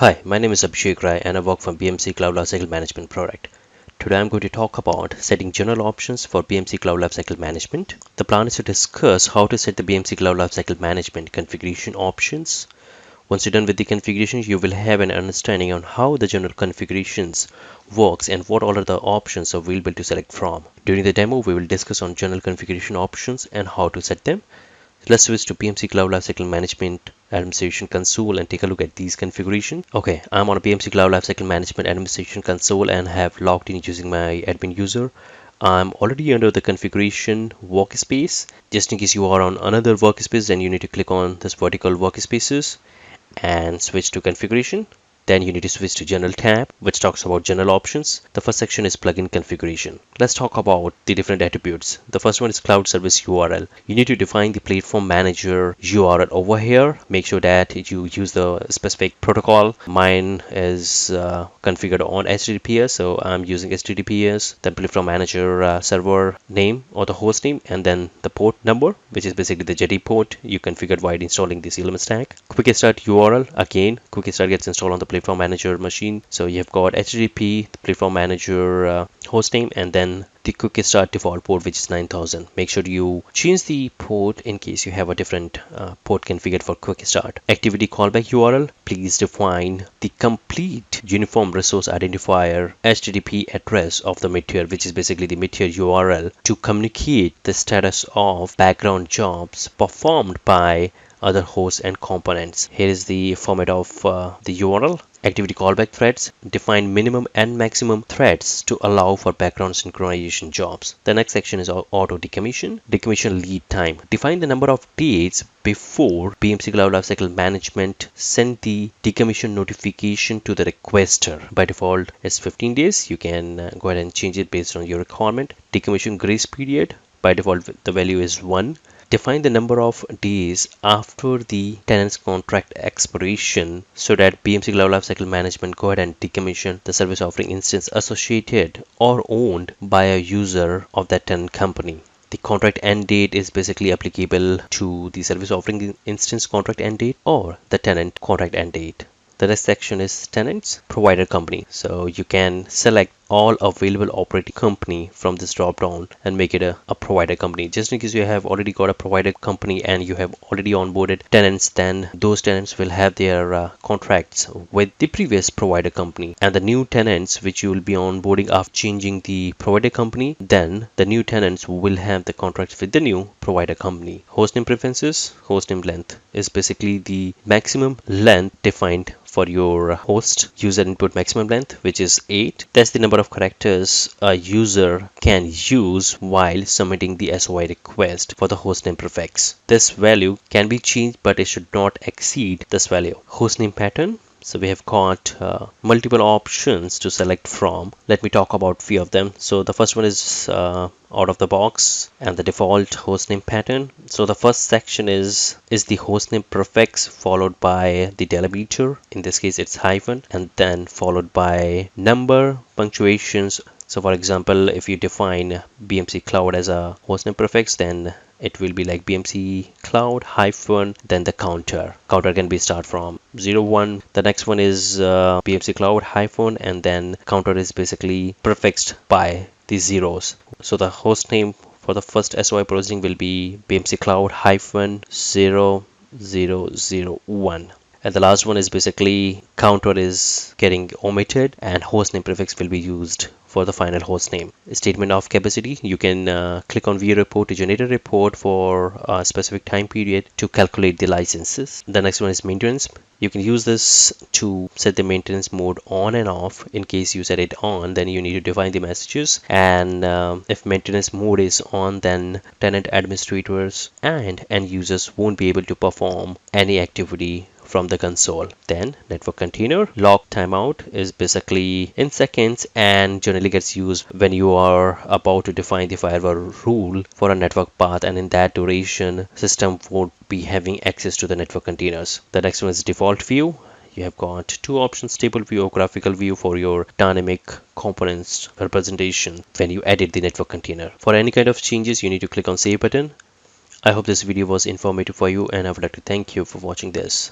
Hi, my name is Abhishek Rai and I work from BMC Cloud Lifecycle Management product. Today I'm going to talk about setting general options for BMC Cloud Lifecycle Management. The plan is to discuss how to set the BMC Cloud Lifecycle Management configuration options. Once you're done with the configuration, you will have an understanding on how the general configurations works and what all are the options available to select from. During the demo, we will discuss on general configuration options and how to set them. Let's switch to BMC Cloud Lifecycle Management Administration Console and take a look at these configurations. Okay, I'm on a BMC Cloud Lifecycle Management Administration Console and have logged in using my admin user. I'm already under the configuration workspace. Just in case you are on another workspace, then you need to click on this vertical workspaces and switch to configuration. Then you need to switch to General tab, which talks about general options. The first section is plugin configuration. Let's talk about the different attributes. The first one is cloud service URL. You need to define the platform manager URL over here. Make sure that you use the specific protocol. Mine is configured on HTTPS, so I'm using HTTPS. The platform manager server name or the host name, and then the port number, which is basically the jetty port you configured while installing the CLM stack. Quick start URL. Again, quick start gets installed on the platform manager machine, so you've got HTTP, the platform manager hostname, and then the quick start default port, which is 9000. Make sure you change the port in case you have a different port configured for quick start. Activity callback URL. Please define the complete uniform resource identifier HTTP address of the mid-tier, which is basically the mid-tier URL, to communicate the status of background jobs performed by other hosts and components. Here is the format of the URL. Activity callback threads. Define minimum and maximum threads to allow for background synchronization jobs. The next section is auto decommission. Decommission lead time. Define the number of days before BMC Cloud Lifecycle Management send the decommission notification to the requester. By default, it's 15 days. You can go ahead and change it based on your requirement. Decommission grace period. By default, the value is 1. Define the number of days after the tenant's contract expiration so that BMC Cloud Lifecycle Management go ahead and decommission the service offering instance associated or owned by a user of that tenant company. The contract end date is basically applicable to the service offering instance contract end date or the tenant contract end date. The next section is tenants, provider company. So you can select all available operating company from this drop down and make it a provider company. Just in case you have already got a provider company and you have already onboarded tenants, then those tenants will have their contracts with the previous provider company, and the new tenants which you will be onboarding after changing the provider company, then the new tenants will have the contracts with the new provider company. Hostname preferences. Hostname length is basically the maximum length defined for your host. User input maximum length, which is 8. That's the number of characters a user can use while submitting the SOI request for the hostname prefix. This value can be changed, but it should not exceed this value. Hostname pattern. So we have got multiple options to select from. Let me talk about few of them. So the first one is out of the box and the default hostname pattern. So the first section is the hostname prefix followed by the delimiter. In this case it's hyphen, and then followed by number, punctuations. So for example, if you define BMC Cloud as a hostname prefix, then it will be like BMC Cloud hyphen then the counter. Counter can be start from 01. The next one is BMC Cloud hyphen, and then counter is basically prefixed by the zeros. So the host name for the first SOI processing will be BMC Cloud hyphen 0001. And the last one is basically counter is getting omitted and hostname prefix will be used for the final hostname. Statement of capacity. You can click on view report to generate a report for a specific time period to calculate the licenses. The next one is maintenance. You can use this to set the maintenance mode on and off. In case you set it on, then you need to define the messages, and if maintenance mode is on, then tenant administrators and end users won't be able to perform any activity from the console. Then network container log timeout is basically in seconds and generally gets used when you are about to define the firewall rule for a network path, and in that duration system won't be having access to the network containers. The next one is default view. You have got two options, table view or graphical view, for your dynamic components representation when you edit the network container. For any kind of changes, you need to click on save button. I hope this video was informative for you, and I would like to thank you for watching this.